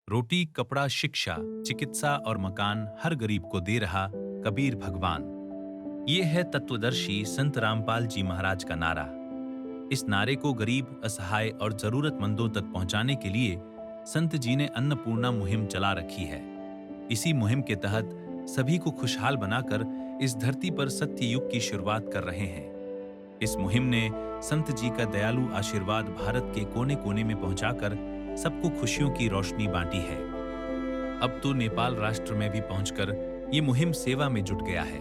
रोटी, कपड़ा, शिक्षा, चिकित्सा और मकान हर गरीब को दे रहा कबीर भगवान। ये है तत्वदर्शी संत रामपाल जी महाराज का नारा। इस नारे को गरीब, असहाय और जरूरतमंदों तक पहुंचाने के लिए संत जी ने अन्नपूर्णा मुहिम चला रखी है। इसी मुहिम के तहत सभी को खुशहाल बनाकर इस धरती पर सत्य युग की शुरुआत कर रहे हैं। इस मुहिम ने संत जी का दयालु आशीर्वाद भारत के कोने कोने में पहुंचाकर सबको खुशियों की रोशनी बांटी है। अब तो नेपाल राष्ट्र में भी पहुंचकर ये मुहिम सेवा में जुट गया है।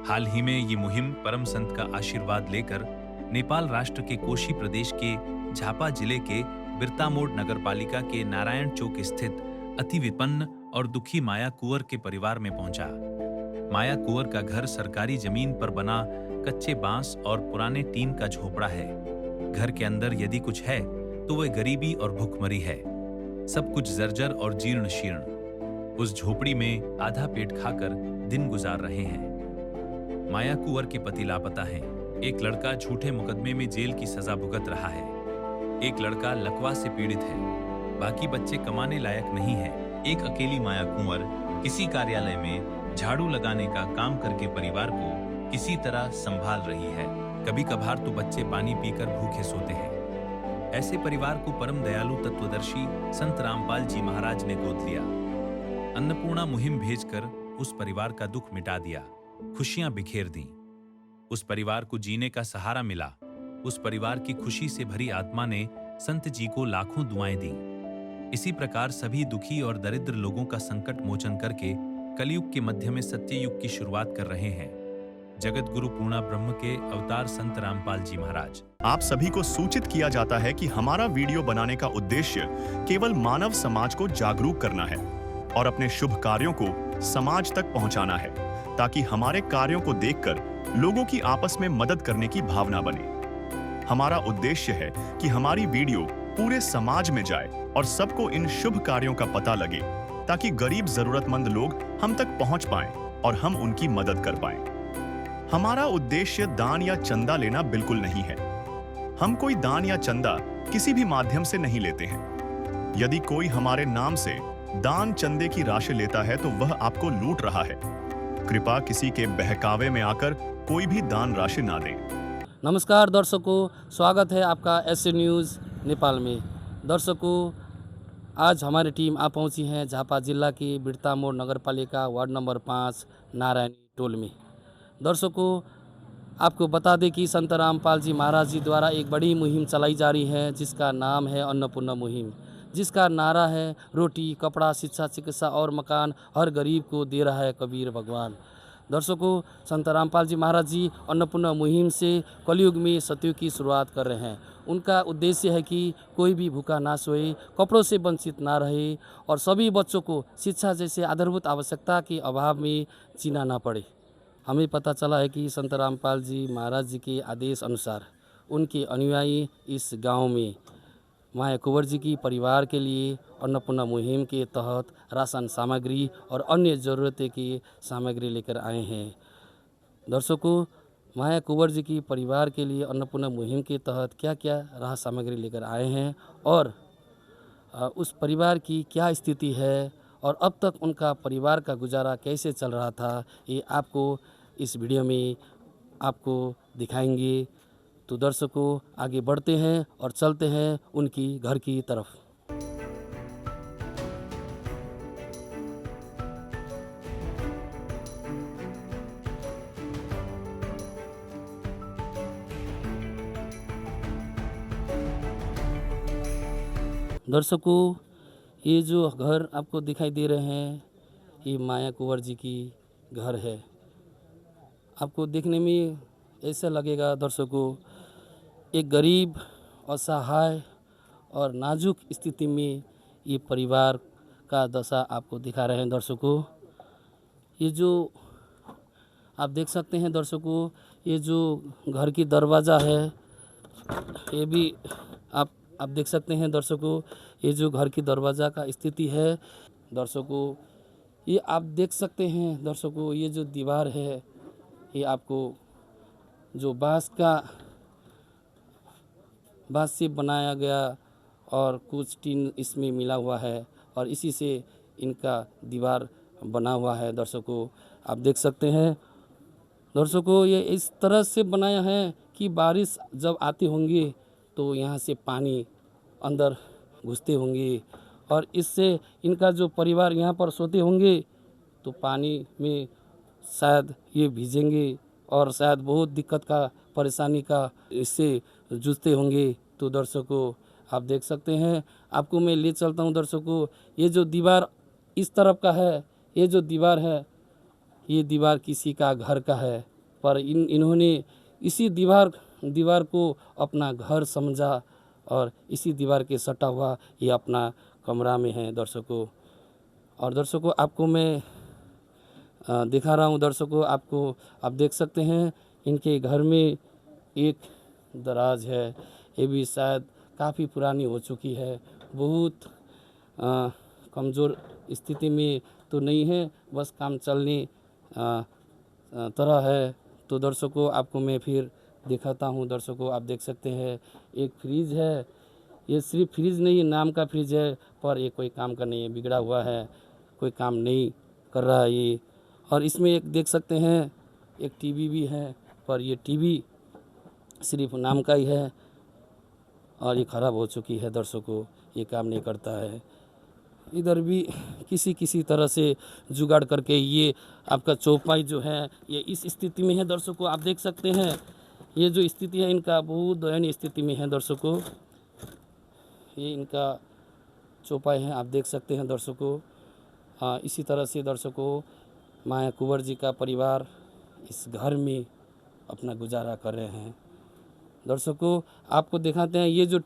हाल ही में ये मुहिम परम संत का आशीर्वाद लेकर नेपाल राष्ट्र के कोशी प्रदेश के झापा जिले के बिरतामोड़ नगरपालिका के नारायण चौक स्थित अति विपन्न और दुखी माया कुंवर के परिवार में पहुंचा। माया कुंवर का घर सरकारी जमीन पर बना कच्चे बांस और पुराने टीन का झोपड़ा है। घर के अंदर यदि कुछ है तो वह गरीबी और भूखमरी है। सब कुछ जर्जर और जीर्ण शीर्ण। उस झोपड़ी में आधा पेट खाकर दिन गुजार रहे हैं। माया कुंवर के पति लापता हैं। एक लड़का झूठे मुकदमे में जेल की सजा भुगत रहा है। एक लड़का लकवा से पीड़ित है। बाकी बच्चे कमाने लायक नहीं है। एक अकेली माया कुंवर किसी कार्यालय में झाड़ू लगाने का काम करके परिवार को किसी तरह संभाल रही है। कभी कभार तो बच्चे पानी पीकर भूखे सोते हैं। ऐसे परिवार को परम दयालु तत्वदर्शी संत रामपाल जी महाराज ने गोद लिया। अन्नपूर्णा मुहिम भेजकर उस परिवार का दुख मिटा दिया, खुशियां बिखेर दी। उस परिवार को जीने का सहारा मिला। उस परिवार की खुशी से भरी आत्मा ने संत जी को लाखों दुआएं दी। इसी प्रकार सभी दुखी और दरिद्र लोगों का संकट मोचन करके कलयुग के मध्य में सत्य युग की शुरुआत कर रहे हैं जगत गुरु पूर्णा ब्रह्म के अवतार संत रामपाल जी महाराज। आप सभी को सूचित किया जाता है कि हमारा वीडियो बनाने का उद्देश्य केवल मानव समाज को जागरूक करना है और अपने शुभ कार्यों को समाज तक पहुंचाना है, ताकि हमारे कार्यों को देखकर लोगों की आपस में मदद करने की भावना बने। हमारा उद्देश्य है कि हमारी वीडियो पूरे समाज में जाए और सबको इन शुभ कार्यों का पता लगे, ताकि गरीब जरूरतमंद लोग हम तक पहुंच पाएं और हम उनकी मदद कर पाएं। हमारा उद्देश्य दान या चंदा लेना बिल्कुल नहीं है। हम कोई दान या चंदा किसी भी माध्यम से नहीं लेते हैं। यदि कोई हमारे नाम से दान चंदे की राशि लेता है तो वह आपको लूट रहा है। कृपया किसी के बहकावे में आकर कोई भी दान राशि ना दें। नमस्कार दर्शकों, स्वागत है आपका एसए न्यूज़ नेपाल में। दर्शकों, आज हमारी टीम आ पहुंची है झापा जिला की बिरतामोड़ नगरपालिका वार्ड नंबर 5 नारायणी टोल में। दर्शकों, आपको बता दें कि संत रामपाल जी महाराज जी द्वारा एक बड़ी मुहिम चलाई जा रही है, जिसका नाम है अन्नपूर्णा मुहिम, जिसका नारा है रोटी, कपड़ा, शिक्षा, चिकित्सा और मकान हर गरीब को दे रहा है कबीर भगवान। दर्शकों, संत रामपाल जी महाराज जी अन्नपूर्णा मुहिम से कलयुग में सतयुग की शुरुआत कर रहे हैं। उनका उद्देश्य है कि कोई भी भूखा ना सोए, कपड़ों से वंचित ना रहे और सभी बच्चों को शिक्षा जैसे आधारभूत आवश्यकता के अभाव में जीना ना पड़े। हमें पता चला है कि संत रामपाल जी महाराज जी के आदेश अनुसार उनके अनुयायी इस गांव में माया कुंवर जी की परिवार के लिए अन्नपूर्णा मुहिम के तहत राशन सामग्री और अन्य ज़रूरतें की सामग्री लेकर आए हैं। दर्शकों, माया कुंवर जी की परिवार के लिए अन्नपूर्णा मुहिम के तहत क्या क्या राहत सामग्री लेकर आए हैं और उस परिवार की क्या स्थिति है और अब तक उनका परिवार का गुजारा कैसे चल रहा था, ये आपको इस वीडियो में आपको दिखाएंगे। तो दर्शकों, आगे बढ़ते हैं और चलते हैं उनकी घर की तरफ। दर्शकों, ये जो घर आपको दिखाई दे रहे हैं, ये माया कुंवर जी की घर है। आपको देखने में ऐसा लगेगा दर्शकों, एक गरीब, असहाय और नाजुक स्थिति में ये परिवार का दशा आपको दिखा रहे हैं। दर्शकों, ये जो आप देख सकते हैं दर्शकों, ये जो घर की दरवाज़ा है, ये भी आप देख सकते हैं दर्शकों, ये जो घर की दरवाज़ा का स्थिति है दर्शकों, ये आप देख सकते हैं दर्शकों, ये जो दीवार है, ये आपको जो बांस से बनाया गया और कुछ टीन इसमें मिला हुआ है और इसी से इनका दीवार बना हुआ है। दर्शकों आप देख सकते हैं। दर्शकों ये इस तरह से बनाया है कि बारिश जब आती होंगी तो यहाँ से पानी अंदर घुसते होंगे और इससे इनका जो परिवार यहाँ पर सोते होंगे तो पानी में शायद ये भीजेंगे और शायद बहुत दिक्कत का परेशानी का इससे जूझते होंगे। तो दर्शकों आप देख सकते हैं, आपको मैं ले चलता हूँ। दर्शकों ये जो दीवार इस तरफ का है, ये जो दीवार है ये दीवार किसी का घर का है, पर इन्होंने इसी दीवार को अपना घर समझा और इसी दीवार के सटा हुआ ये अपना कमरा में है। दर्शकों और दर्शकों आपको मैं दिखा रहा हूँ। दर्शकों आपको आप देख सकते हैं इनके घर में एक दराज है, ये भी शायद काफ़ी पुरानी हो चुकी है, बहुत कमज़ोर स्थिति में तो नहीं है, बस काम चलने तरह है। तो दर्शकों आपको मैं फिर दिखाता हूँ। दर्शकों आप देख सकते हैं एक फ्रिज है, ये सिर्फ फ्रिज नहीं नाम का फ्रिज है, पर ये कोई काम का नहीं है, बिगड़ा हुआ है, कोई काम नहीं कर रहा है ये। और इसमें एक देख सकते हैं एक टीवी भी है, पर ये टीवी सिर्फ नाम का ही है और ये ख़राब हो चुकी है। दर्शकों ये काम नहीं करता है। इधर भी किसी तरह से जुगाड़ करके ये आपका चौपाई जो है ये इस स्थिति में है। दर्शकों आप देख सकते हैं ये जो स्थिति है इनका बहुत दयनीय स्थिति में है। दर्शकों ये इनका चौपाई है, आप देख सकते हैं। दर्शकों इसी तरह से दर्शकों माया कुंवर जी का परिवार इस घर में अपना गुजारा कर रहे हैं। दर्शकों आपको दिखाते हैं ये जो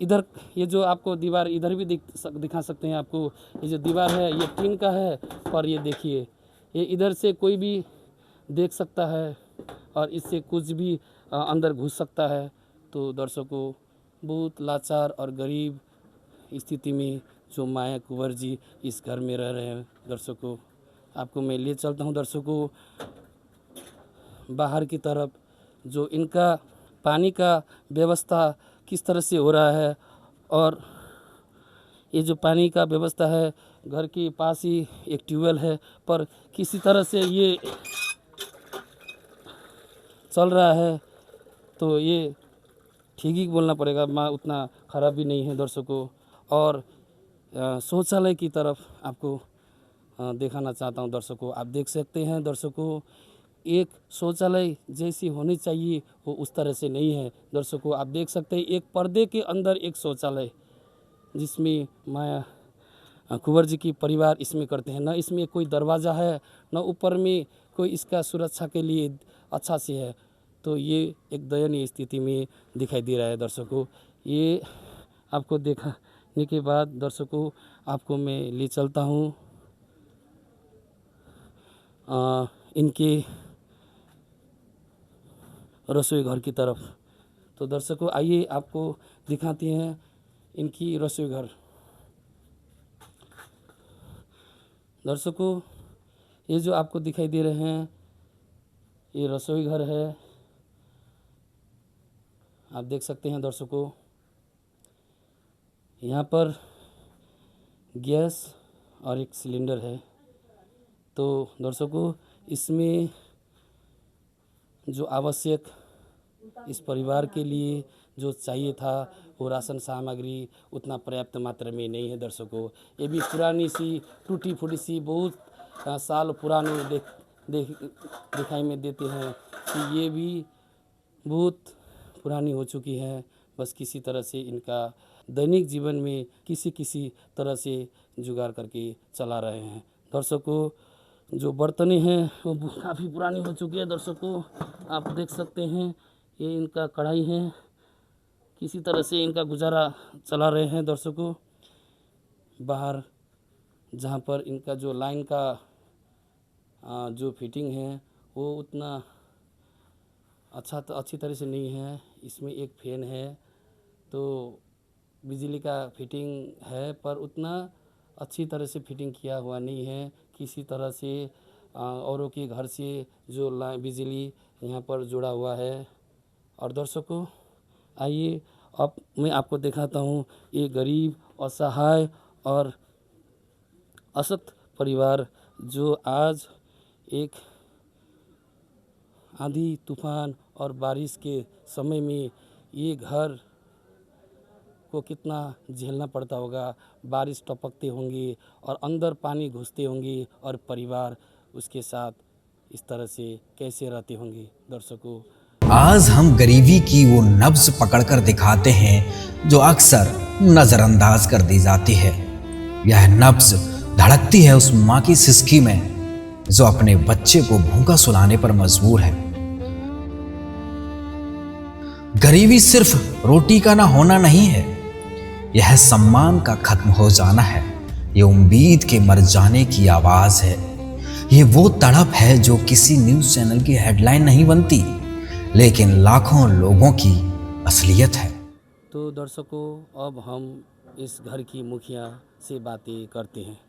इधर ये जो आपको दीवार इधर भी दिखा सकते हैं आपको। ये जो दीवार है ये टीन का है, पर ये देखिए ये इधर से कोई भी देख सकता है और इससे कुछ भी अंदर घुस सकता है। तो दर्शकों बहुत लाचार और गरीब स्थिति में जो माया कुंवर जी इस घर में रह रहे हैं। दर्शकों आपको मैं ले चलता हूँ। दर्शकों बाहर की तरफ जो इनका पानी का व्यवस्था किस तरह से हो रहा है, और ये जो पानी का व्यवस्था है घर के पास ही एक ट्यूबवेल है, पर किसी तरह से ये चल रहा है, तो ये ठीक ही बोलना पड़ेगा, माँ उतना ख़राब भी नहीं है। दर्शकों और शौचालय की तरफ आपको दिखाना चाहता हूँ। दर्शकों आप देख सकते हैं। दर्शकों एक शौचालय जैसी होनी चाहिए वो उस तरह से नहीं है। दर्शकों आप देख सकते हैं एक पर्दे के अंदर एक शौचालय, जिसमें माया कुंवर जी की परिवार इसमें करते हैं। न इसमें कोई दरवाज़ा है, न ऊपर में कोई इसका सुरक्षा के लिए अच्छा से है। तो ये एक दयनीय स्थिति में दिखाई दे रहा है। दर्शकों ये आपको देखने के बाद दर्शकों आपको मैं ले चलता हूँ इनके रसोई घर की तरफ। तो दर्शकों आइए आपको दिखाते हैं इनकी रसोई घर। दर्शकों ये जो आपको दिखाई दे रहे हैं ये रसोई घर है, आप देख सकते हैं। दर्शकों यहाँ पर गैस और एक सिलेंडर है। तो दर्शकों इसमें जो आवश्यक इस परिवार के लिए जो चाहिए था वो राशन सामग्री उतना पर्याप्त मात्रा में नहीं है। दर्शकों ये भी पुरानी सी टूटी फूटी सी बहुत साल पुरानी दिखाई में देते हैं कि ये भी बहुत पुरानी हो चुकी है। बस किसी तरह से इनका दैनिक जीवन में किसी तरह से जुगाड़ करके चला रहे हैं। दर्शकों जो बर्तनें हैं वो काफ़ी पुरानी हो चुकी है। दर्शकों आप देख सकते हैं ये इनका कढ़ाई है, किसी तरह से इनका गुजारा चला रहे हैं। दर्शकों बाहर जहाँ पर इनका जो लाइन का जो फिटिंग है वो उतना अच्छी तरह से नहीं है। इसमें एक फैन है तो बिजली का फिटिंग है, पर उतना अच्छी तरह से फिटिंग किया हुआ नहीं है। किसी तरह से औरों के घर से जो बिजली यहाँ पर जुड़ा हुआ है। और दर्शकों आइए अब मैं आपको दिखाता हूँ ये गरीब असहाय और असत परिवार जो आज एक आंधी तूफान और बारिश के समय में ये घर को कितना झेलना पड़ता होगा। बारिश टपकते होंगे और अंदर पानी घुसते होंगे और परिवार उसके साथ इस तरह से कैसे रहते होंगे। दर्शकों, आज हम गरीबी की वो नब्ज पकड़कर दिखाते हैं जो अक्सर नजरअंदाज कर दी जाती है। यह नब्ज धड़कती है उस माँ की सिसकी में जो अपने बच्चे को भूखा सुलाने पर मजबूर है। गरीबी सिर्फ रोटी का ना होना नहीं है, यह सम्मान का खत्म हो जाना है। ये उम्मीद के मर जाने की आवाज है। ये वो तड़प है जो किसी न्यूज़ चैनल की हेडलाइन नहीं बनती, लेकिन लाखों लोगों की असलियत है। तो दर्शकों, अब हम इस घर की मुखिया से बातें करते हैं।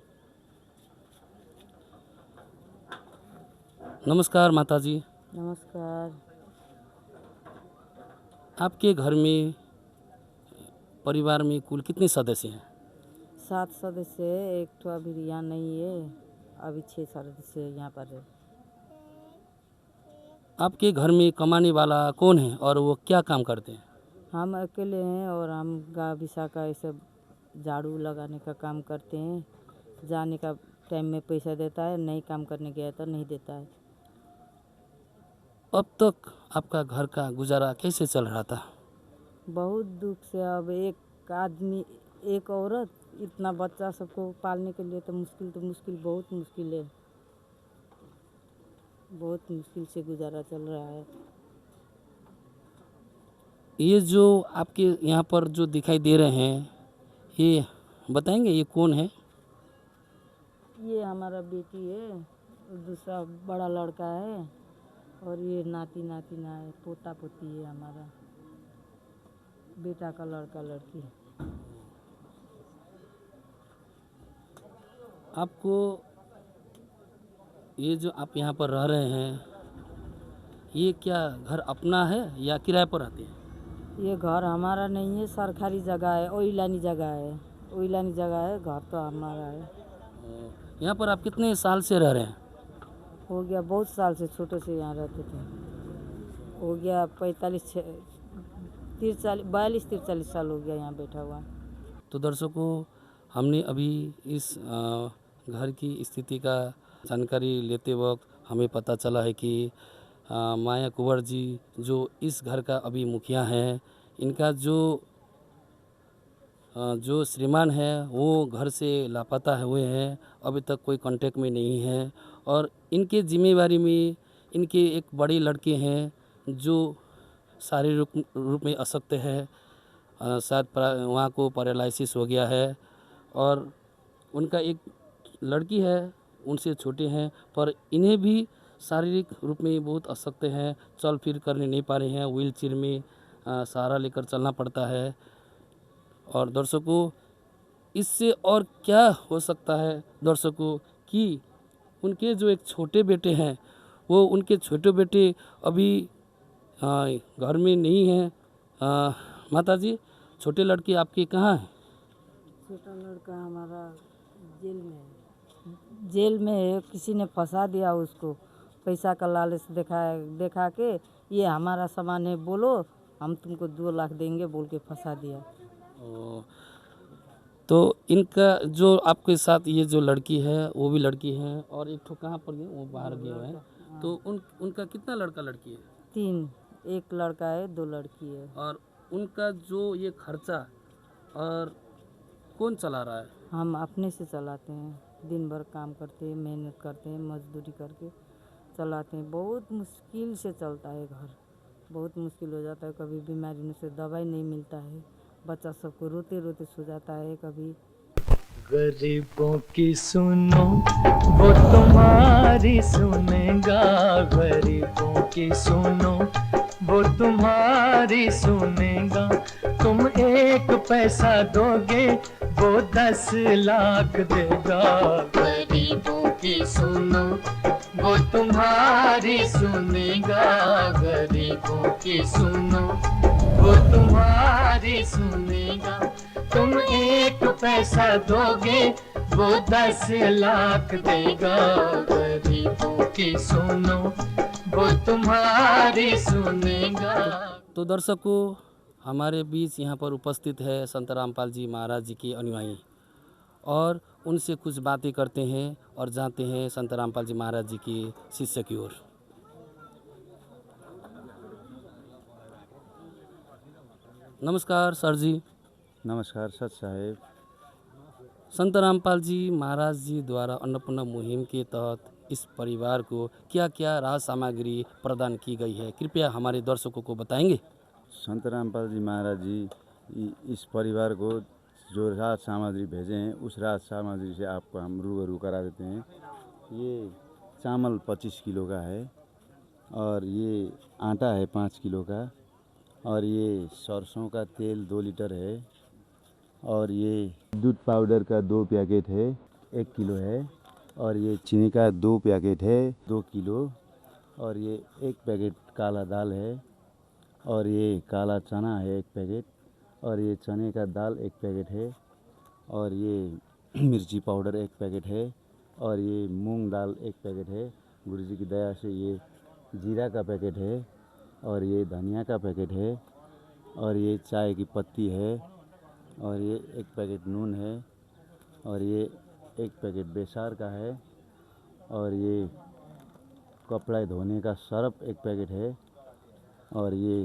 नमस्कार माताजी। नमस्कार। आपके घर में परिवार में कुल कितने सदस्य हैं? 7 सदस्य है, एक तो अभी यहाँ नहीं है, अभी 6 सदस्य यहाँ पर है। आपके घर में कमाने वाला कौन है और वो क्या काम करते हैं? हम अकेले हैं और हम गाँव बिसा का ये सब झाड़ू लगाने का काम करते हैं। जाने का टाइम में पैसा देता है, नहीं काम करने गया तो नहीं देता है। अब तक आपका घर का गुजारा कैसे चल रहा था? बहुत दुख से। अब एक आदमी, एक औरत, इतना बच्चा सबको पालने के लिए तो मुश्किल बहुत मुश्किल है। बहुत मुश्किल से गुजारा चल रहा है। ये जो आपके यहाँ पर जो दिखाई दे रहे हैं, ये बताएंगे ये कौन है? ये हमारा बेटी है, और दूसरा बड़ा लड़का है, और ये नातिना है, पोता पोती है हमारा, बेटा का लड़का लड़की। आपको ये जो आप यहाँ पर रह रहे हैं, ये क्या घर अपना है या किराए पर रहते हैं? ये घर हमारा नहीं है, सरकारी जगह है, ओइलानी जगह है। ओइलानी जगह है, घर तो हमारा है। यहाँ पर आप कितने साल से रह रहे हैं? हो गया बहुत साल से, छोटे से यहाँ रहते थे। हो गया 42-43 साल हो गया यहाँ बैठा हुआ। तो दर्शकों, हमने अभी इस घर की स्थिति का जानकारी लेते वक्त हमें पता चला है कि माया कुंवर जी जो इस घर का अभी मुखिया हैं, इनका जो श्रीमान है वो घर से लापता हुए हैं, अभी तक कोई कांटेक्ट में नहीं है। और इनके जिम्मेवारी में इनके एक बड़ी लड़के हैं जो शारीरिक रूप में अशक्त है, शायद वहाँ को पैरालिसिस हो गया है। और उनका एक लड़की है, उनसे छोटे हैं, पर इन्हें भी शारीरिक रूप में बहुत अशक्त हैं, चल फिर करने नहीं पा रहे हैं, व्हील चेयर में सहारा लेकर चलना पड़ता है। और दर्शकों, इससे और क्या हो सकता है दर्शकों कि उनके जो एक छोटे बेटे हैं, वो उनके छोटे बेटे अभी घर में नहीं हैं। माताजी, छोटे लड़के आपके कहाँ हैं? छोटा लड़का हमारा जेल में है। किसी ने फंसा दिया उसको, पैसा का लालच देखा के ये हमारा सामान है, बोलो हम तुमको 2 लाख देंगे बोल के फंसा दिया। तो इनका जो आपके साथ ये जो लड़की है वो भी लड़की है, और एक ठो कहाँ पर गए, वो बाहर गए हुए हैं। तो उनका कितना लड़का लड़की है? 3, एक लड़का है, 2 लड़की है। और उनका जो ये खर्चा और कौन चला रहा है? हम अपने से चलाते हैं, दिन भर काम करते हैं, मेहनत करते हैं, मजदूरी करके चलाते हैं। बहुत मुश्किल से चलता है घर, बहुत मुश्किल हो जाता है। कभी बीमारी में से दवाई नहीं मिलता है, बच्चा सबको रोते रोते सो जाता है। कभी गरीबों की सुनो वो तुम्हारी सुनेगा, गरीबों की सुनो वो तुम्हारी सुनेगा। तुम 1 पैसा दोगे वो 10 लाख देगा। गरीबों की सुनो वो तुम्हारी सुनेगा, गरीबों की सुनो वो तुम्हारी सुनेगा। तुम 1 पैसा दोगे वो 10 लाख देगा। गरीबों की सुनो वो तुम्हारी सुनेगा। तो दर्शकों, हमारे बीच यहाँ पर उपस्थित है संत रामपाल जी महाराज जी के अनुयायी, और उनसे कुछ बातें करते हैं और जाते हैं संत रामपाल जी महाराज जी के शिष्य की ओर। नमस्कार सर जी। नमस्कार सत साहेब। संत रामपाल जी महाराज जी द्वारा अन्नपूर्णा मुहिम के तहत इस परिवार को क्या क्या राहत सामग्री प्रदान की गई है, कृपया हमारे दर्शकों को बताएंगे। संत रामपाल जी महाराज जी इस परिवार को जो राहत सामग्री भेजे हैं उस राहत सामग्री से आपको हम रूबरू करा देते हैं। ये चावल 25 किलो का है, और ये आटा है 5 किलो का, और ये सरसों का तेल 2 लीटर है, और ये दूध पाउडर का 2 पैकेट है 1 किलो है, और ये चीनी का 2 पैकेट है 2 किलो, और ये 1 पैकेट काला दाल है, और ये काला चना है 1 पैकेट, और ये चने का दाल 1 पैकेट है, और ये मिर्ची पाउडर 1 पैकेट है, और ये मूंग दाल 1 पैकेट है। गुरु जी की दया से ये जीरा का पैकेट है, और ये धनिया का पैकेट है, और ये चाय की पत्ती है, और ये 1 पैकेट नून है, और ये 1 पैकेट बेसार का है, और ये कपड़ा धोने का सर्फ 1 पैकेट है, और ये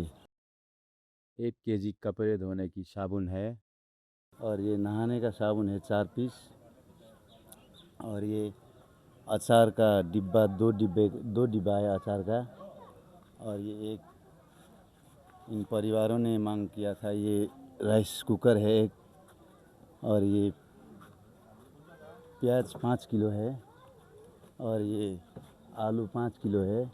1 केजी कपड़े धोने की साबुन है, और ये नहाने का साबुन है 4 पीस, और ये अचार का डिब्बा 2 डिब्बा है अचार का, और ये एक इन परिवारों ने मांग किया था ये राइस कुकर है 1, और ये प्याज 5 किलो है, और ये आलू 5 किलो है।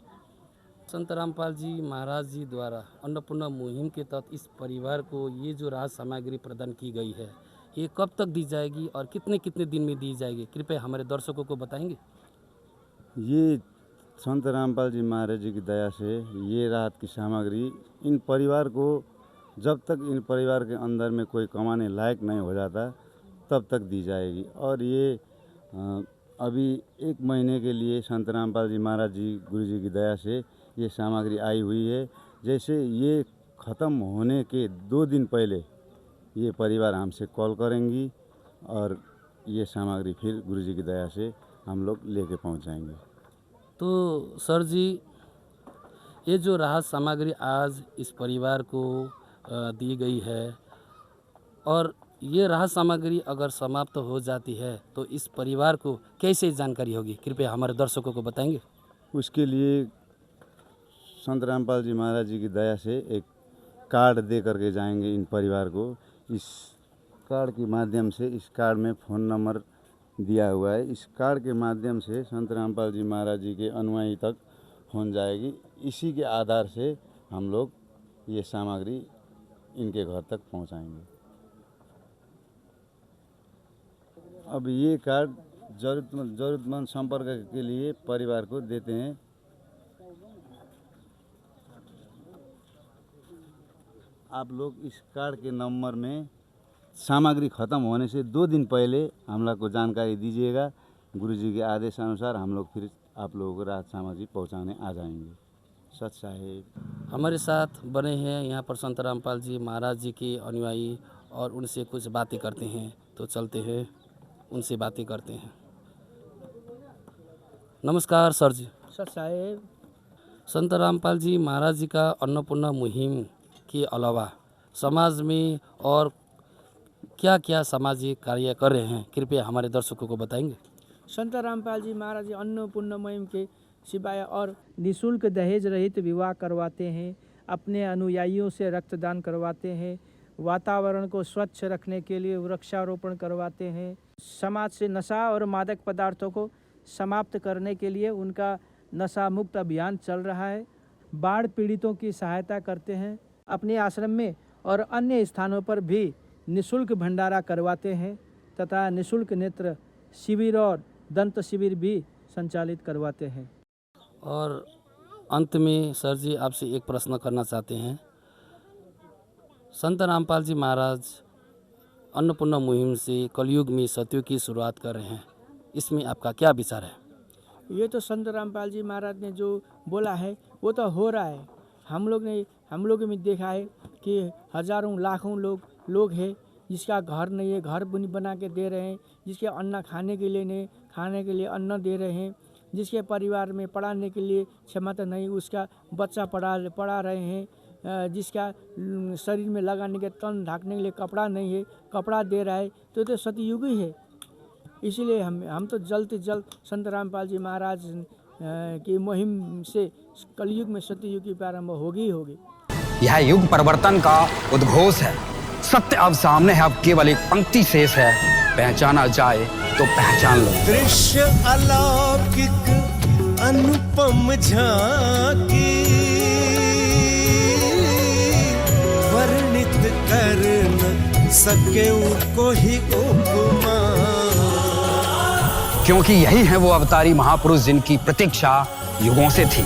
संत रामपाल जी महाराज जी द्वारा अन्नपूर्णा मुहिम के तहत इस परिवार को ये जो राहत सामग्री प्रदान की गई है, ये कब तक दी जाएगी और कितने कितने दिन में दी जाएगी, कृपया हमारे दर्शकों को बताएंगे। ये संत रामपाल जी महाराज जी की दया से ये राहत की सामग्री इन परिवार को, जब तक इन परिवार के अंदर में कोई कमाने लायक नहीं हो जाता तब तक दी जाएगी। और ये अभी 1 महीने के लिए संत रामपाल जी महाराज जी गुरु जी की दया से ये सामग्री आई हुई है। जैसे ये ख़त्म होने के 2 दिन पहले ये परिवार हमसे कॉल करेंगी, और ये सामग्री फिर गुरु जी की दया से हम लोग लेके पहुंचाएंगे। तो सर जी, ये जो राहत सामग्री आज इस परिवार को दी गई है, और ये राहत सामग्री अगर समाप्त हो जाती है तो इस परिवार को कैसे जानकारी होगी, कृपया हमारे दर्शकों को बताएंगे। उसके लिए संत रामपाल जी महाराज जी की दया से एक कार्ड दे करके जाएंगे इन परिवार को। इस कार्ड के माध्यम से, इस कार्ड में फ़ोन नंबर दिया हुआ है, इस कार्ड के माध्यम से संत रामपाल जी महाराज जी के अनुयायी तक पहुंच जाएगी। इसी के आधार से हम लोग ये सामग्री इनके घर तक पहुंचाएंगे। अब ये कार्ड ज़रूरतमंद संपर्क के लिए परिवार को देते हैं। आप लोग इस कार्ड के नंबर में सामग्री ख़त्म होने से 2 दिन पहले हम लोग को जानकारी दीजिएगा। गुरुजी के आदेश अनुसार हम लोग फिर आप लोगों को राहत सामग्री पहुंचाने आ जाएंगे। सत साहेब। हमारे साथ बने हैं यहाँ पर संत रामपाल जी महाराज जी के अनुयायी, और उनसे कुछ बातें करते हैं। तो चलते हैं, उनसे बातें करते हैं। नमस्कार सर जी। सर साहेब। संत रामपाल जी महाराज जी का अन्नपूर्णा मुहिम के अलावा समाज में और क्या क्या सामाजिक कार्य कर रहे हैं, कृपया हमारे दर्शकों को बताएंगे। संत रामपाल जी महाराज जी अन्नपूर्णा मुहिम के सिवाय और निःशुल्क दहेज रहित विवाह करवाते हैं, अपने अनुयायियों से रक्तदान करवाते हैं, वातावरण को स्वच्छ रखने के लिए वृक्षारोपण करवाते हैं, समाज से नशा और मादक पदार्थों को समाप्त करने के लिए उनका नशा मुक्त अभियान चल रहा है, बाढ़ पीड़ितों की सहायता करते हैं, अपने आश्रम में और अन्य स्थानों पर भी निःशुल्क भंडारा करवाते हैं तथा निःशुल्क नेत्र शिविर और दंत शिविर भी संचालित करवाते हैं। और अंत में सर जी आपसे एक प्रश्न करना चाहते हैं। संत रामपाल जी महाराज अन्नपूर्णा मुहिम से कलयुग में सतयुग की शुरुआत कर रहे हैं, इसमें आपका क्या विचार है? ये तो संत रामपाल जी महाराज ने जो बोला है वो तो हो रहा है। हम लोग में देखा है कि हजारों लाखों लोग हैं जिसका घर नहीं है, घर बना के दे रहे हैं, जिसके अन्न खाने के लिए नहीं, खाने के लिए अन्न दे रहे हैं, जिसके परिवार में पढ़ाने के लिए क्षमता नहीं उसका बच्चा पढ़ा रहे हैं, जिसका शरीर में लगाने के तन ढकने के लिए कपड़ा नहीं है, कपड़ा दे रहा है, तो सतयुग ही है। इसीलिए हम तो जल्द से जल्द संत रामपाल जी महाराज की मुहिम से कलयुग में सतयुग की प्रारंभ होगी। यह युग परिवर्तन का उद्घोष है। सत्य अब सामने है, अब केवल एक पंक्ति शेष है, पहचाना जाए तो पहचान लो। दृश्य अलौकिक अनुपम झांकी वर्णित कर न सके कोई उपमा, क्योंकि यही है वो अवतारी महापुरुष जिनकी प्रतीक्षा युगों से थी।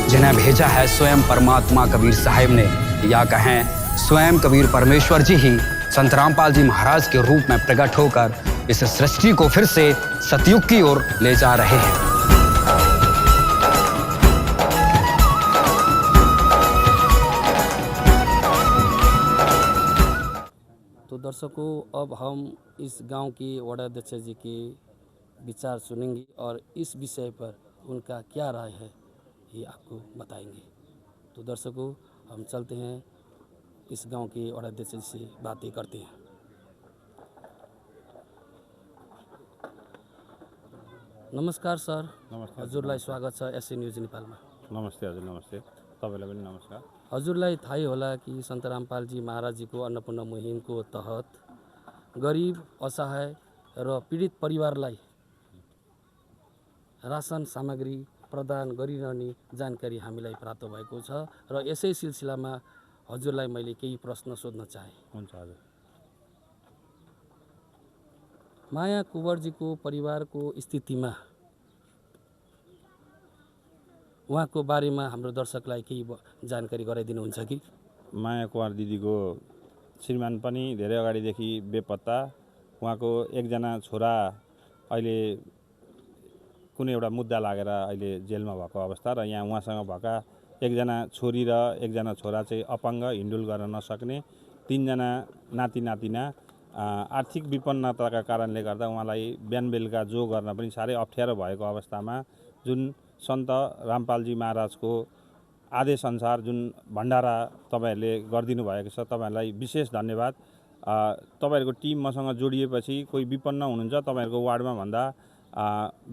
जिन्हें भेजा है स्वयं परमात्मा कबीर साहिब ने, या कहें स्वयं कबीर परमेश्वर जी ही संत रामपाल जी महाराज के रूप में प्रकट होकर इस सृष्टि को फिर से सतयुग की ओर ले जा रहे हैं। तो दर्शकों, अब हम इस गांव के वार्डाध्यक्ष जी के विचार सुनेंगे और इस विषय पर उनका क्या राय है ये आपको बताएंगे। तो दर्शकों, हम चलते हैं इस गांव के वार्डाध्यक्ष जी से बातें करते हैं। नमस्कार सर। नमस्कार। हजुरलाई स्वागत छ एसए न्युज नेपालमा। नमस्ते हजुर, नमस्ते। तपाईँलाई पनि नमस्कार। हजुरलाई थाहै होला कि सन्त रामपाल जी महाराजजीको अन्नपूर्ण मुहिमको तहत गरिब, असहाय र पीडित परिवारलाई रासन सामग्री प्रदान गरिरहने जानकारी हामीलाई प्राप्त भएको छ र यसै सिलसिलामा हजुरलाई मैले केही प्रश्न सोध्न चाहे। हुन्छ हजुर। माया कुँवरजीको परिवारको स्थितिमा उहाँको बारेमा हाम्रो दर्शकलाई केही जानकारी गराइदिनुहुन्छ कि? माया कुँवर दिदीको श्रीमान पनि धेरै अगाडिदेखि बेपत्ता। उहाँको एकजना छोरा अहिले कुनै एउटा मुद्दा लागेर अहिले जेलमा भएको अवस्था र यहाँ उहाँसँग भएका एकजना छोरी र एकजना छोरा चाहिँ अपाङ्ग, हिन्डुल गर्न नसक्ने, 3 जना नाति नातिना आर्थिक विपन्नताका कारणले गर्दा उहाँलाई बिहान बेलुका जो गर्न पनि साह्रै अप्ठ्यारो भएको अवस्थामा जुन सन्त रामपालजी महाराजको आदेशअनुसार जुन भण्डारा तपाईँहरूले गरिदिनु भएको छ, तपाईँहरूलाई विशेष धन्यवाद। तपाईँहरूको टिम मसँग जोडिएपछि कोही विपन्न हुनुहुन्छ तपाईँहरूको वार्डमा भन्दा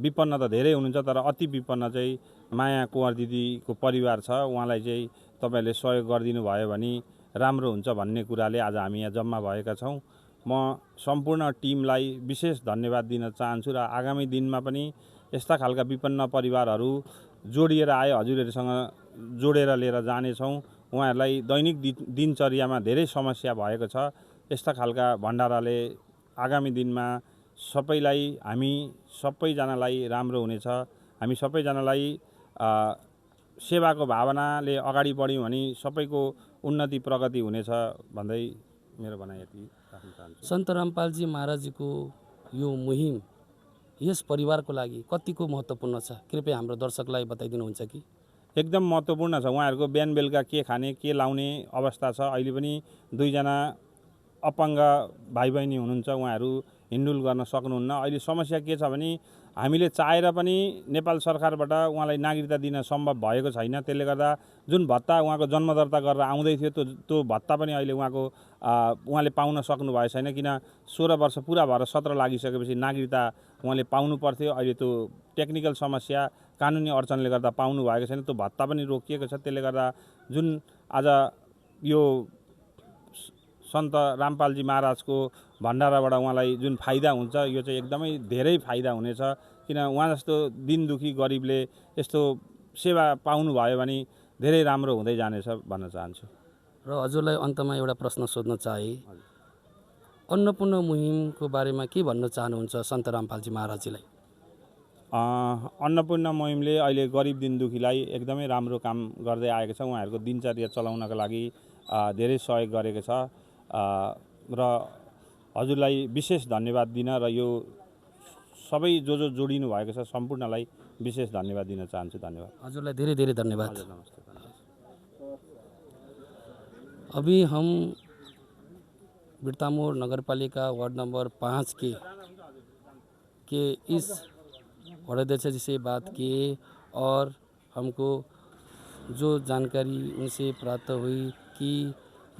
विपन्न त धेरै हुनुहुन्छ, तर अति विपन्न चाहिँ माया कुँवर दिदीको परिवार छ। उहाँलाई चाहिँ तपाईँहरूले सहयोग गरिदिनु भयो भने राम्रो हुन्छ भन्ने कुराले आज हामी यहाँ जम्मा भएका छौँ। म सम्पूर्ण टिमलाई विशेष धन्यवाद दिन चाहन्छु र आगामी दिनमा पनि यस्ता खालका विपन्न परिवारहरू जोडिएर आए हजुरहरूसँग जोडेर लिएर जानेछौँ। उहाँहरूलाई दैनिक दिनचर्यामा धेरै समस्या भएको छ। यस्ता खालका भण्डाराले आगामी दिनमा सबैलाई, हामी सबैजनालाई राम्रो हुनेछ। हामी सबैजनालाई सेवाको भावनाले अगाडि बढ्यौँ भने सबैको उन्नति प्रगति हुनेछ भन्दै मेरो भनाइ यति राख्न चाहन्छु। सन्त रामपालजी महाराजजीको यो मुहिम यस परिवारको लागि कतिको महत्त्वपूर्ण छ, कृपया हाम्रो दर्शकलाई बताइदिनुहुन्छ कि? एकदम महत्त्वपूर्ण छ। उहाँहरूको बिहान बेलुका के खाने, के लाउने अवस्था छ। अहिले पनि 2 जना अपाङ्ग भाइ बहिनी हुनुहुन्छ, उहाँहरू हिन्डुल गर्न सक्नुहुन्न। अहिले समस्या के छ भने हामीले चाहेर पनि नेपाल सरकारबाट उहाँलाई नागरिकता दिन सम्भव भएको छैन। त्यसले गर्दा जुन भत्ता उहाँको जन्मदर्ता गरेर आउँदै थियो त्यो भत्ता पनि अहिले उहाँले पाउन सक्नु भएको छैन, किन 16 वर्ष पुरा भएर 17 लागिसकेपछि नागरिकता उहाँले पाउनु पर्थ्यो। अहिले त्यो टेक्निकल समस्या, कानुनी अडचनले गर्दा पाउनु भएको छैन। त्यो भत्ता पनि रोकिएको छ। त्यसले गर्दा जुन आज यो सन्त रामपालजी महाराजको भण्डाराबाट उहाँलाई जुन फाइदा हुन्छ, यो चाहिँ एकदमै धेरै फाइदा हुनेछ। किन उहाँ जस्तो दिन दुखी गरिबले यस्तो सेवा पाउनुभयो भने धेरै राम्रो हुँदै जानेछ भन्न चाहन्छु। र हजुरलाई अन्तमा एउटा प्रश्न सोध्न चाहे, अन्नपूर्ण मुहिमको बारेमा के भन्न चाहनुहुन्छ सन्त रामपालजी महाराजजीलाई? अन्नपूर्ण मुहिमले अहिले गरिब दिन दुखीलाई एकदमै राम्रो काम गर्दै आएको छ। उहाँहरूको दिनचर्या चलाउनका लागि धेरै सहयोग गरेको छ र हजुरलाई विशेष धन्यवाद दिन र यो सबै जो जोडिनु भएको छ सम्पूर्णलाई विशेष धन्यवाद दिन चाहन्छु। धन्यवाद। हजुरलाई धेरै धेरै धन्यवाद। हजुर नमस्ते। अभी हम बिरतामोड़ नगरपालिका वार्ड नंबर 5 के इस वार्डाध्यक्ष जी से बात किए और हमको जो जानकारी उनसे प्राप्त हुई कि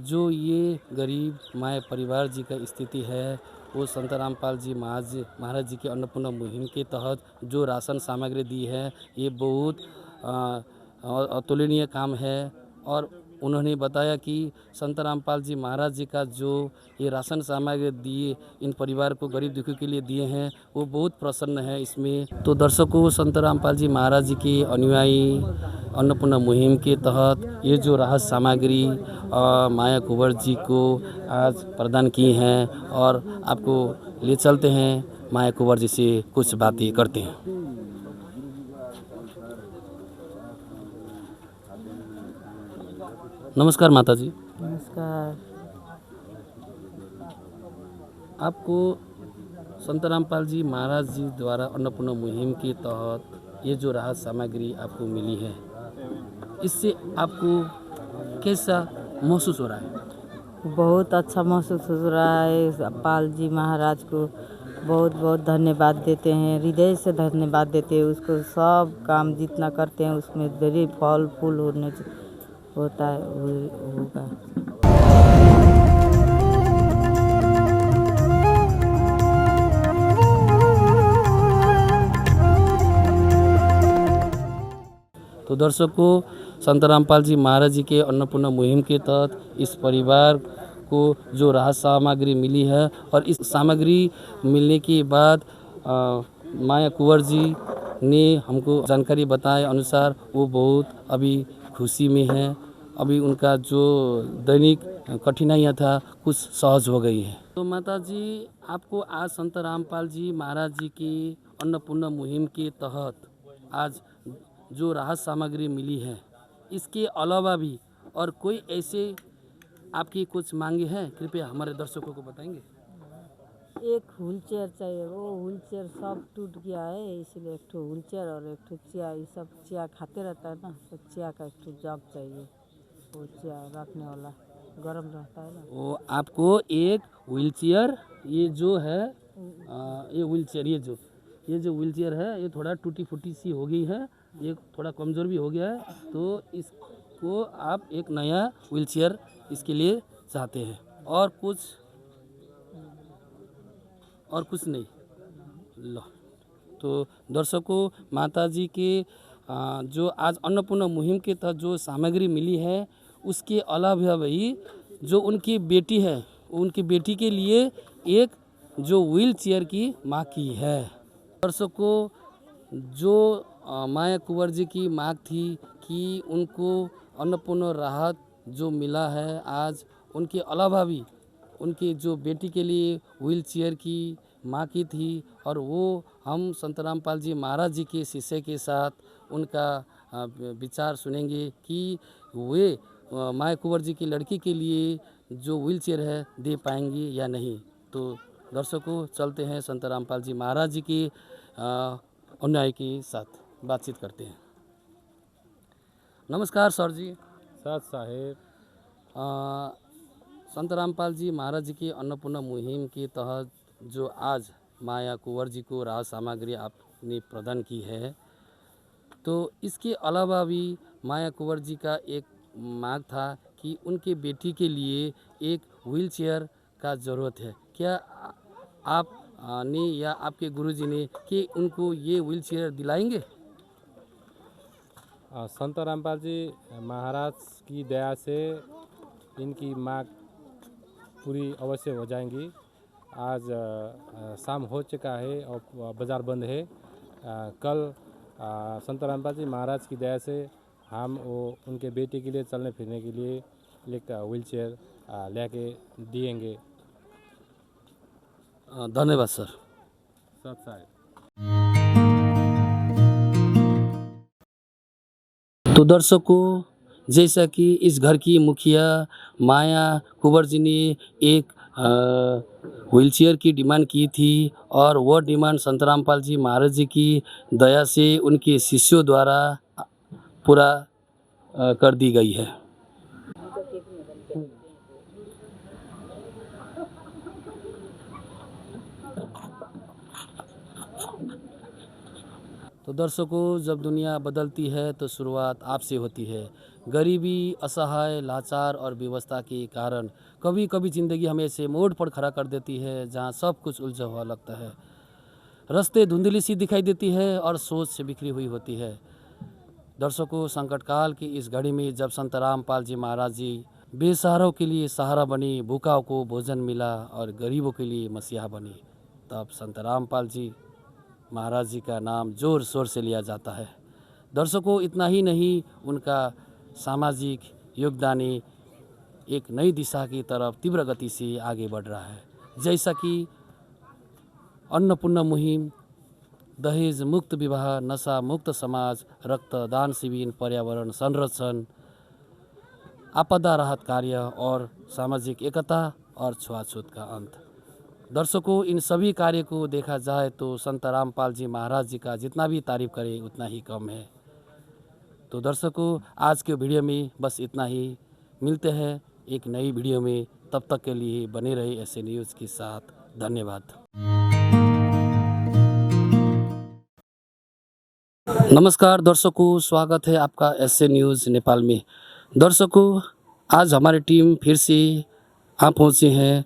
जो ये गरीब माय परिवार जी का स्थिति है वो संत रामपाल जी महाराज जी के अन्नपूर्णा मुहिम के तहत जो राशन सामग्री दी है ये बहुत अतुलनीय काम है। और उन्होंने बताया कि संत रामपाल जी महाराज जी का जो ये राशन सामग्री दिए इन परिवार को गरीब दुखियों के लिए दिए हैं वो बहुत प्रसन्न है इसमें। तो दर्शकों, संत रामपाल जी महाराज जी के अनुयायी अन्नपूर्णा मुहिम के तहत ये जो राहत सामग्री माया कुंवर जी को आज प्रदान की हैं और आपको ले चलते हैं माया कुंवर जी से कुछ बातें करते हैं। नमस्कार माता जी। नमस्कार। आपको संत रामपाल जी महाराज जी द्वारा अन्नपूर्णा मुहिम के तहत ये जो राहत सामग्री आपको मिली है इससे आपको कैसा महसूस हो रहा है? बहुत अच्छा महसूस हो रहा है। पाल जी महाराज को बहुत बहुत धन्यवाद देते हैं, हृदय से धन्यवाद देते हैं। उसको सब काम जितना करते हैं उसमें बड़े फल फूल होता है होगा। तो दर्शकों, संत रामपाल जी महाराज जी के अन्नपूर्णा मुहिम के तहत इस परिवार को जो राहत सामग्री मिली है और इस सामग्री मिलने के बाद माया कुंवर जी ने हमको जानकारी बताए अनुसार वो बहुत अभी खुशी में है। अभी उनका जो दैनिक कठिनाइयाँ था कुछ सहज हो गई है। तो माता जी, आपको आज संत रामपाल जी महाराज जी की अन्नपूर्णा मुहिम के तहत आज जो राहत सामग्री मिली है इसके अलावा भी और कोई ऐसे आपकी कुछ मांगे हैं, कृपया हमारे दर्शकों को बताएंगे। एक व्हील चेयर चाहिए, वो व्हील चेयर सब टूट गया है, इसलिए एक ठो व्हील चेयर और एक ठो चिया, ये सब चिया खाते रहता है ना, तो चिया का एक ठो जग चाहिए, वो चिया रखने वाला गर्म रहता है ना। वो आपको एक व्हील चेयर, ये जो है ये व्हील चेयर, ये जो व्हील चेयर है ये थोड़ा टूटी फूटी सी हो गई है, ये थोड़ा कमज़ोर भी हो गया है, तो इसको आप एक नया व्हील चेयर इसके लिए चाहते हैं और कुछ नहीं। लो, तो दर्शकों, माता जी के जो आज अन्नपूर्णा मुहिम के तहत जो सामग्री मिली है उसके अलावा भी जो उनकी बेटी है उनकी बेटी के लिए एक जो व्हील चेयर की मांग की है। दर्शकों, जो माया कुंवर जी की मांग थी कि उनको अन्नपूर्णा राहत जो मिला है आज, उनके अलावा भी उनकी जो बेटी के लिए व्हील चेयर की मांग की थी और वो हम संत रामपाल जी महाराज जी के शिष्य के साथ उनका विचार सुनेंगे कि वे माया कुंवर जी की लड़की के लिए जो व्हील चेयर है दे पाएंगे या नहीं। तो दर्शकों, चलते हैं संत रामपाल जी महाराज जी के अनुयायी के साथ बातचीत करते हैं। नमस्कार सर जी। साथ साहेब, संत रामपाल जी महाराज जी की अन्नपूर्णा मुहिम के तहत जो आज माया कुंवर जी को राहत सामग्री आपने प्रदान की है, तो इसके अलावा भी माया कुंवर जी का एक मांग था कि उनके बेटी के लिए एक व्हील चेयर का ज़रूरत है। क्या आप ने या आपके गुरुजी ने कि उनको ये व्हील चेयर दिलाएंगे? संत रामपाल जी महाराज की दया से इनकी मांग पूरी अवश्य हो जाएंगी। आज शाम हो चुका है और बाज़ार बंद है। कल संत रामपाल जी महाराज की दया से हम उनके बेटे के लिए चलने फिरने के लिए एक व्हील चेयर लेके दिएंगे। धन्यवाद सर। साथ साहेब। तो दर्शकों, जैसा कि इस घर की मुखिया माया कुंवर जी ने एक व्हीलचेयर की डिमांड की थी और वह डिमांड संत रामपाल जी महाराज जी की दया से उनके शिष्यों द्वारा पूरा कर दी गई है। तो दर्शकों, जब दुनिया बदलती है तो शुरुआत आपसे होती है। गरीबी, असहाय, लाचार और व्यवस्था के कारण कभी कभी ज़िंदगी हमें ऐसे मोड़ पर खड़ा कर देती है जहां सब कुछ उलझा हुआ लगता है। रास्ते धुंधली सी दिखाई देती है और सोच से बिखरी हुई होती है। दर्शकों, संकट काल की इस घड़ी में जब संत रामपाल जी महाराज जी बेसहारों के लिए सहारा बनी, भूखाओं को भोजन मिला और गरीबों के लिए मसीहा बनी, तब संत रामपाल जी महाराज जी का नाम जोर शोर से लिया जाता है। दर्शकों, इतना ही नहीं, उनका सामाजिक योगदान एक नई दिशा की तरफ तीव्र गति से आगे बढ़ रहा है, जैसा कि अन्नपूर्णा मुहिम, दहेज मुक्त विवाह, नशा मुक्त समाज, रक्तदान शिविर, पर्यावरण संरक्षण, आपदा राहत कार्य और सामाजिक एकता और छुआछूत का अंत। दर्शकों, इन सभी कार्य को देखा जाए तो संत रामपाल जी महाराज जी का जितना भी तारीफ करें उतना ही कम है। तो दर्शकों, आज के वीडियो में बस इतना ही। मिलते हैं एक नई वीडियो में, तब तक के लिए बने रहे ऐसे न्यूज़ के साथ। धन्यवाद। नमस्कार दर्शकों, स्वागत है आपका ऐसे न्यूज़ नेपाल में। दर्शकों, आज हमारी टीम फिर से आप पहुँचे हैं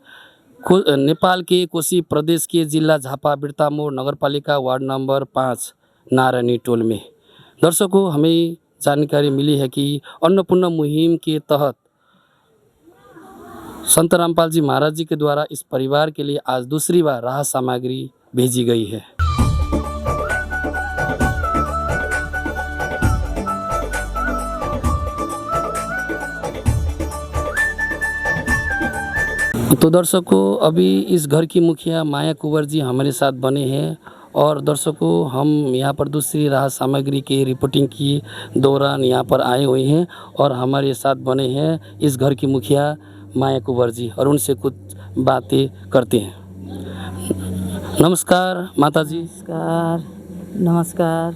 नेपाल के कोशी प्रदेश के जिला झापा बिर्तामोर नगरपालिका वार्ड नंबर 5 नारायणी टोल में। दर्शकों, हमें जानकारी मिली है कि अन्नपूर्णा मुहिम के तहत संत रामपाल जी महाराज जी के द्वारा इस परिवार के लिए आज दूसरी बार राहत सामग्री भेजी गई है। तो दर्शकों, अभी इस घर की मुखिया माया कुंवर जी हमारे साथ बने हैं और दर्शकों, हम यहाँ पर दूसरी राहत सामग्री की रिपोर्टिंग की दौरान यहाँ पर आए हुए हैं और हमारे साथ बने हैं इस घर की मुखिया माया कुंवर जी और उनसे कुछ बातें करते हैं। नमस्कार माता जी। नमस्कार। नमस्कार।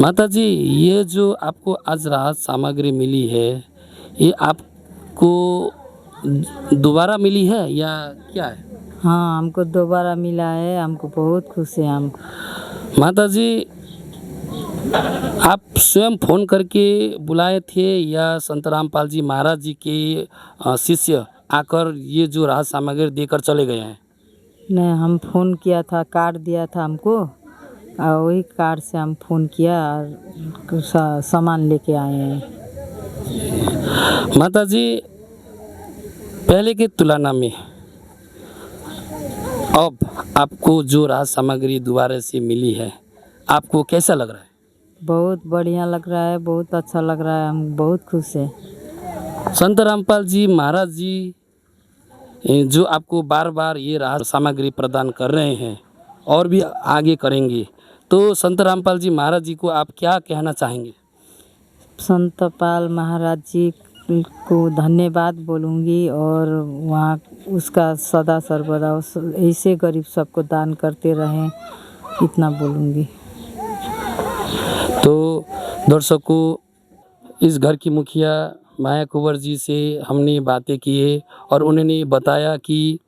माता जी, ये जो आपको आज राहत सामग्री मिली है, ये आपको दोबारा मिली है या क्या है? हाँ, हमको दोबारा मिला है, हमको बहुत खुश है हम। माता जी, आप स्वयं फ़ोन करके बुलाए थे या संत रामपाल जी महाराज जी के शिष्य आकर ये जो राहत सामग्री देकर चले गए हैं? नहीं, हम फ़ोन किया था, कार्ड दिया था हमको और वही कार्ड से हम फ़ोन किया और सामान लेके आए हैं। माता जी, पहले की तुलना में अब आपको जो राहत सामग्री दोबारा से मिली है, आपको कैसा लग रहा है? बहुत बढ़िया लग रहा है, बहुत अच्छा लग रहा है, हम बहुत खुश हैं। संत रामपाल जी महाराज जी जो आपको बार बार ये राहत सामग्री प्रदान कर रहे हैं और भी आगे करेंगे, तो संत रामपाल जी महाराज जी को आप क्या कहना चाहेंगे? संत पाल महाराज जी को धन्यवाद बोलूँगी और वहाँ उसका सदा सर्वदा ऐसे गरीब सबको दान करते रहें, इतना बोलूँगी। तो दर्शकों, इस घर की मुखिया माया कुंवर जी से हमने बातें की है और उन्होंने बताया कि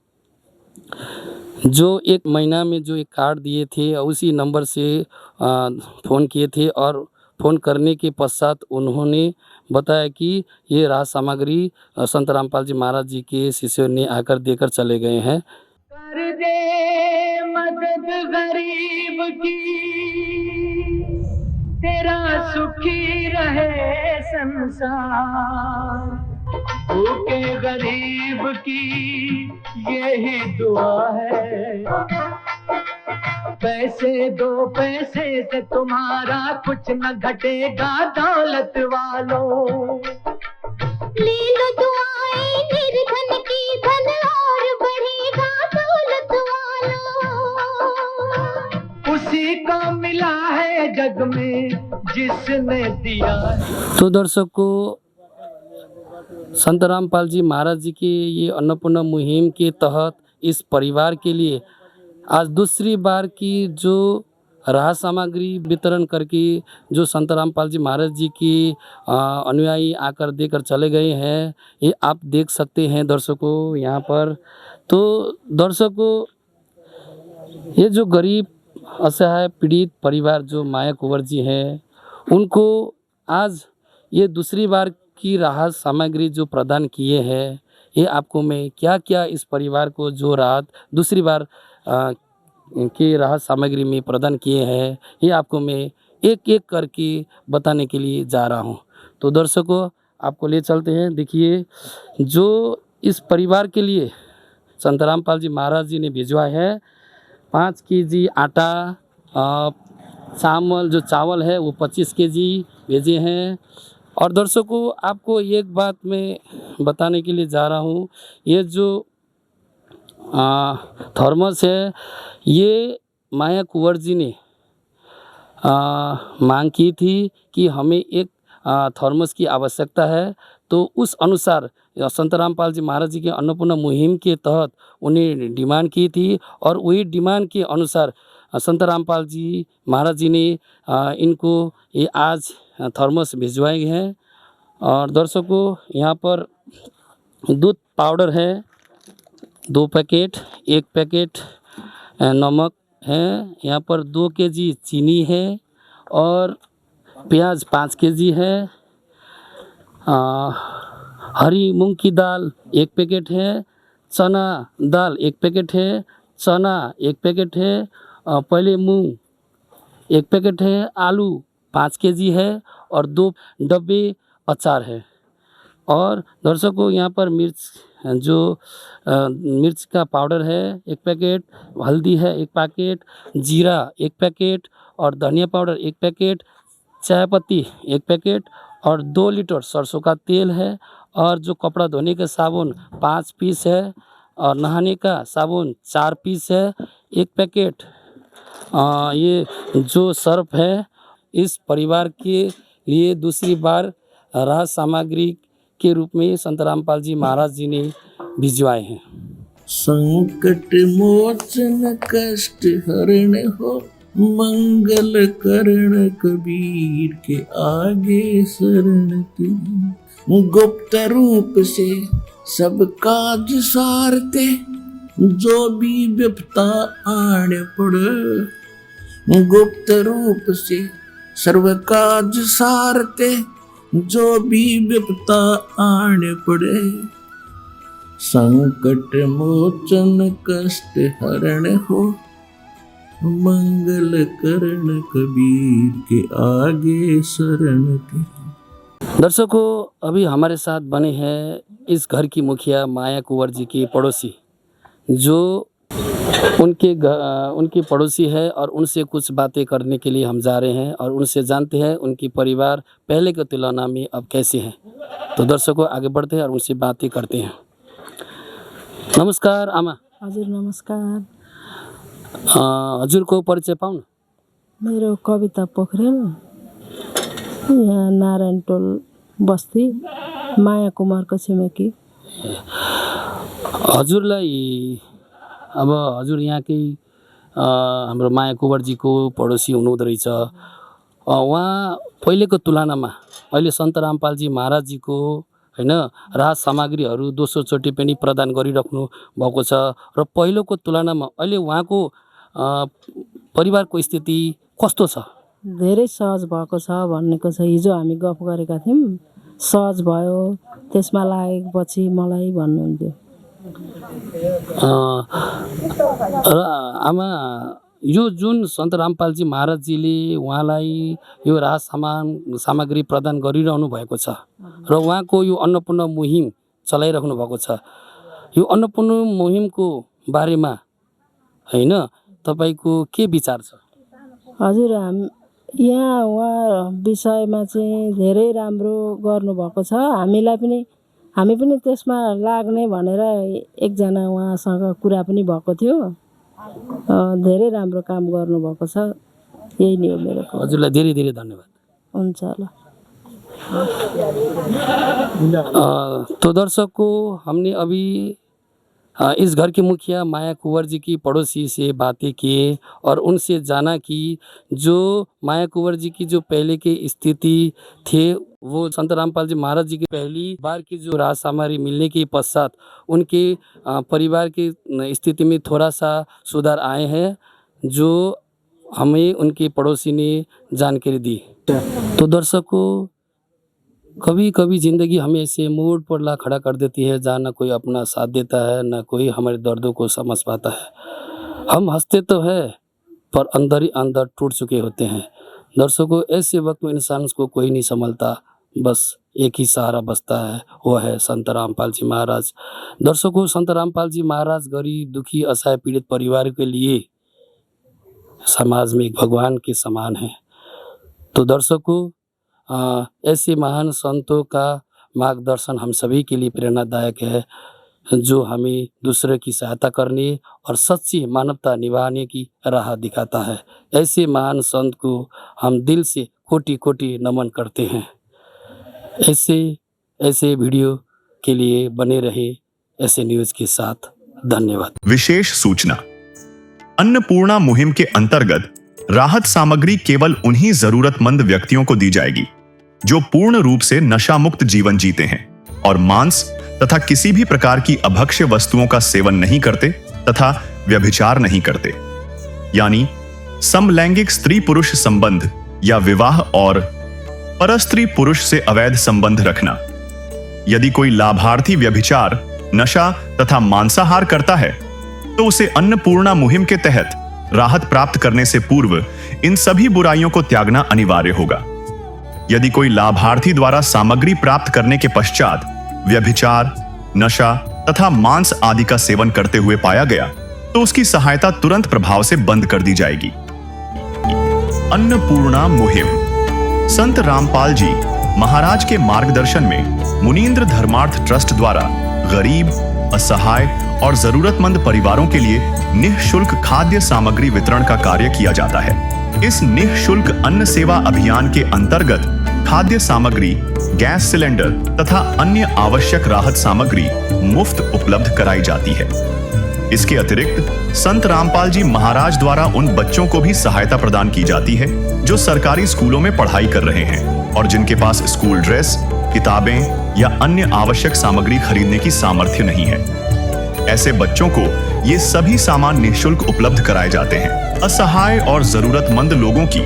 जो एक महीना में जो एक कार्ड दिए थे उसी नंबर से फ़ोन किए थे और फ़ोन करने के पश्चात उन्होंने बताया कि ये राहत सामग्री संत रामपाल जी महाराज जी के शिष्यों ने आकर देकर चले गए हैं। कर दे मदद गरीब की, तेरा सुखी रहे संसार। भूखे गरीब की यही दुआ है। पैसे दो, पैसे से तुम्हारा कुछ न घटेगा दौलत वालों। ले लो दुआएं निर्धन की, धन और बढ़ेगा दौलत वालों। उसी को मिला है जग में जिसने दिया है। तो दर्शकों, संत रामपाल जी महाराज जी की ये अन्नपूर्णा मुहिम के तहत इस परिवार के लिए आज दूसरी बार की जो राहत सामग्री वितरण करके जो संत रामपाल जी महाराज जी की अनुयायी आकर देकर चले गए हैं, ये आप देख सकते हैं दर्शकों यहाँ पर। तो दर्शकों, ये जो गरीब असहाय पीड़ित परिवार जो माया कुंवर जी हैं, उनको आज ये दूसरी बार की राहत सामग्री जो प्रदान किए हैं, ये आपको मैं क्या क्या इस परिवार को जो राहत दूसरी बार की राहत सामग्री में प्रदान किए हैं, ये आपको मैं एक एक करके बताने के लिए जा रहा हूँ। तो दर्शकों, आपको ले चलते हैं। देखिए, जो इस परिवार के लिए संत रामपाल जी महाराज जी ने भिजवाए हैं 5 केजी आटा, चावल जो चावल है वो 25 केजी भेजे हैं। और दर्शकों, आपको एक बात मैं बताने के लिए जा रहा हूँ, ये जो थर्मस है, ये माया कुंवर जी ने मांग की थी कि हमें एक थर्मस की आवश्यकता है। तो उस अनुसार संत रामपाल जी महाराज जी के अन्नपूर्णा मुहिम के तहत उन्हें डिमांड की थी, और वही डिमांड के अनुसार संत रामपाल जी महाराज जी ने इनको ये आज थर्मस भिजवाए हैं। और दर्शकों, यहाँ पर दूध पाउडर है 2 पैकेट, 1 पैकेट नमक है, यहाँ पर 2 केजी चीनी है, और प्याज 5 केजी है, हरी मूंग की दाल 1 पैकेट है, चना दाल 1 पैकेट है, चना 1 पैकेट है, पहले मूंग 1 पैकेट है, आलू 5 केजी है, और 2 डब्बे अचार है। और दर्शकों, यहाँ पर मिर्च का पाउडर है 1 पैकेट, हल्दी है 1 पैकेट, जीरा 1 पैकेट, और धनिया पाउडर 1 पैकेट, चाय पत्ती 1 पैकेट, और 2 लीटर सरसों का तेल है, और जो कपड़ा धोने का साबुन 5 पीस है, और नहाने का साबुन 4 पीस है, 1 पैकेट ये जो सर्फ है, इस परिवार के लिए दूसरी बार राहत सामग्री के रूप में संत रामपाल जी महाराज जी ने भिजवाए हैं। संकट मोचन कष्ट हरण हो, मंगल करण कबीर के आगे शरण तेरी। गुप्त रूप से सब काज सारते, जो भी विपता आने पड़े। गुप्त रूप से सर्व काज सारते, जो भी विपता आने पड़े। संकट मोचन कष्ट हरण हो, मंगल करण कबीर के आगे शरण तेरी। दर्शकों, अभी हमारे साथ बने हैं इस घर की मुखिया माया कुंवर जी की पड़ोसी, जो उनकी पड़ोसी है, और उनसे कुछ बातें करने के लिए हम जा रहे हैं, और उनसे जानते हैं उनकी परिवार पहले की तुलना में अब कैसे हैं। तो दर्शकों, आगे बढ़ते हैं और उनसे बातें करते हैं। नमस्कार आमा। हजुर नमस्कार। हजुरको परिचय पाउन। मेरो कविता पोखरेल, यहाँ नारायणटोल बस्ती, माया कुमारको छिमेकी। हजुरलाई अब हजुर यहाँकै हाम्रो माया कुँवरजीको पडोसी हुनुहुँदो रहेछ। उहाँ पहिलेको तुलनामा अहिले सन्त रामपालजी महाराजजीको हैन राहत सामग्रीहरू दोस्रोचोटि पनि प्रदान गरिराख्नु भएको छ र पहिलोको तुलनामा अहिले उहाँको परिवारको स्थिति कस्तो छ? धेरै सहज भएको छ भन्नेको छ। हिजो हामी गफ गरेका थियौँ, सहज भयो, त्यसमा लागेपछि मलाई भन्नुहुन्थ्यो। र आमा, यो जुन सन्त रामपालजी महाराजजीले उहाँलाई यो राहत सामग्री प्रदान गरिरहनु भएको छ र उहाँको यो अन्नपूर्ण मुहिम चलाइराख्नु भएको छ, यो अन्नपूर्ण मुहिमको बारेमा हैन तपाईको के विचार छ? हजुर, यहाँ उहाँ विषयमा चाहिँ धेरै राम्रो गर्नुभएको छ। हामी पनि त्यसमा लाग्ने भनेर एकजना उहाँसँग कुरा पनि भएको थियो। धेरै राम्रो काम गर्नुभएको छ। यही नै हो मेरो। हजुरलाई धेरै धेरै धन्यवाद। हुन्छ होला। तो दर्शकों, हमने अभी इस घर के मुखिया माया कुंवर जी की पड़ोसी से बातें किए और उनसे जाना कि जो माया कुंवर जी की जो पहले की स्थिति थे, वो संत रामपाल जी महाराज जी की पहली बार की जो राज सामग्री मिलने के पश्चात उनके परिवार की स्थिति में थोड़ा सा सुधार आए हैं, जो हमें उनके पड़ोसी ने जानकारी दी। तो दर्शकों, कभी कभी ज़िंदगी हमें ऐसे मोड़ पर ला खड़ा कर देती है जहाँ ना कोई अपना साथ देता है, ना कोई हमारे दर्दों को समझ पाता है। हम हंसते तो है पर अंदर ही अंदर टूट चुके होते हैं। दर्शकों, ऐसे वक्त में इंसान को कोई नहीं संभलता, बस एक ही सहारा बचता है, वो है संत रामपाल जी महाराज। दर्शकों, संत रामपाल जी महाराज गरीब, दुखी, असहाय, पीड़ित परिवार के लिए समाज में एक भगवान के समान है। तो दर्शकों, ऐसे महान संतों का मार्गदर्शन हम सभी के लिए प्रेरणादायक है, जो हमें दूसरे की सहायता करने और सच्ची मानवता निभाने की राह दिखाता है। ऐसे महान संत को हम दिल से कोटि कोटि नमन करते हैं। ऐसे वीडियो के लिए बने रहे ऐसे न्यूज़ के साथ। धन्यवाद। विशेष सूचना: अन्नपूर्णा मुहिम के अंतर्गत राहत सामग्री केवल उन्हीं जरूरतमंद व्यक्तियों को दी जाएगी जो पूर्ण रूप से नशा मुक्त जीवन जीते हैं और मांस तथा किसी भी प्रकार की अभक्ष्य वस्तुओं का सेवन नहीं करते तथा व्यभिचार नहीं करते, यानी समलैंगिक स्त्री पुरुष संबंध या विवाह और परस्त्री पुरुष से अवैध संबंध रखना। यदि कोई लाभार्थी व्यभिचार, नशा तथा मांसाहार करता है तो उसे अन्नपूर्णा मुहिम के तहत राहत प्राप्त करने से पूर्व इन सभी बुराइयों को त्यागना अनिवार्य होगा। यदि कोई लाभार्थी द्वारा सामग्री प्राप्त करने के पश्चात व्यभिचार, नशा तथा मांस आदि का सेवन करते हुए पाया गया तो उसकी सहायता तुरंत प्रभाव से बंद कर दी जाएगी। अन्नपूर्णा मुहिम संत रामपाल जी महाराज के मार्गदर्शन में मुनींद्र धर्मार्थ ट्रस्ट द्वारा गरीब, असहाय और जरूरतमंद परिवारों के लिए निःशुल्क खाद्य सामग्री वितरण का कार्य किया जाता है। इस निःशुल्क अन्न सेवा अभियान के अंतर्गत खाद्य सामग्री, गैस सिलेंडर तथा अन्य आवश्यक राहत सामग्री मुफ्त उपलब्ध कराई जाती है। इसके अतिरिक्त संत रामपाल जी महाराज द्वारा उन बच्चों को भी सहायता प्रदान की जाती है जो सरकारी स्कूलों में पढ़ाई कर रहे हैं और जिनके पास स्कूल ड्रेस, किताबें या अन्य आवश्यक सामग्री खरीदने की सामर्थ्य नहीं है। ऐसे बच्चों को ये सभी सामान निःशुल्क उपलब्ध कराए जाते हैं। असहाय और जरूरतमंद लोगों की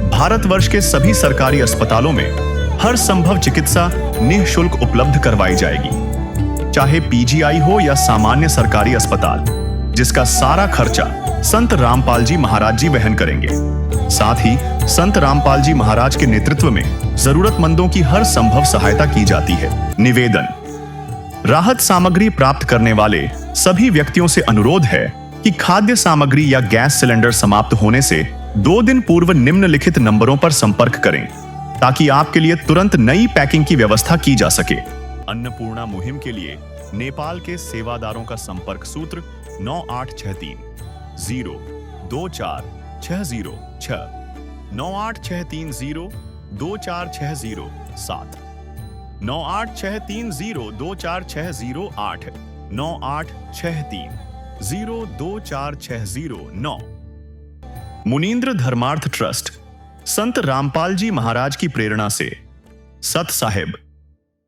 भारतवर्ष के सभी सरकारी अस्पतालों में हर संभव चिकित्सा निःशुल्क उपलब्ध करवाई जाएगी, चाहे पीजीआई हो या सामान्य सरकारी अस्पताल, जिसका सारा खर्चा संत रामपाल जी महाराज जी वहन करेंगे। साथ ही संत रामपाल जी महाराज के नेतृत्व में जरूरतमंदों की हर संभव सहायता की जाती है। निवेदन: राहत सामग्री प्राप्त करने वाले सभी व्यक्तियों से अनुरोध है कि खाद्य सामग्री या गैस सिलेंडर समाप्त होने से 2 दिन पूर्व निम्नलिखित नंबरों पर संपर्क करें ताकि आपके लिए तुरंत नई पैकिंग की व्यवस्था की जा सके। अन्नपूर्णा मुहिम के लिए नेपाल के सेवादारों का संपर्क सूत्र 9863 0246006 9863 0246007 9863 0246008 9863 0246009। मुनींद्र धर्मार्थ ट्रस्ट संत रामपाल जी महाराज की प्रेरणा से सत साहिब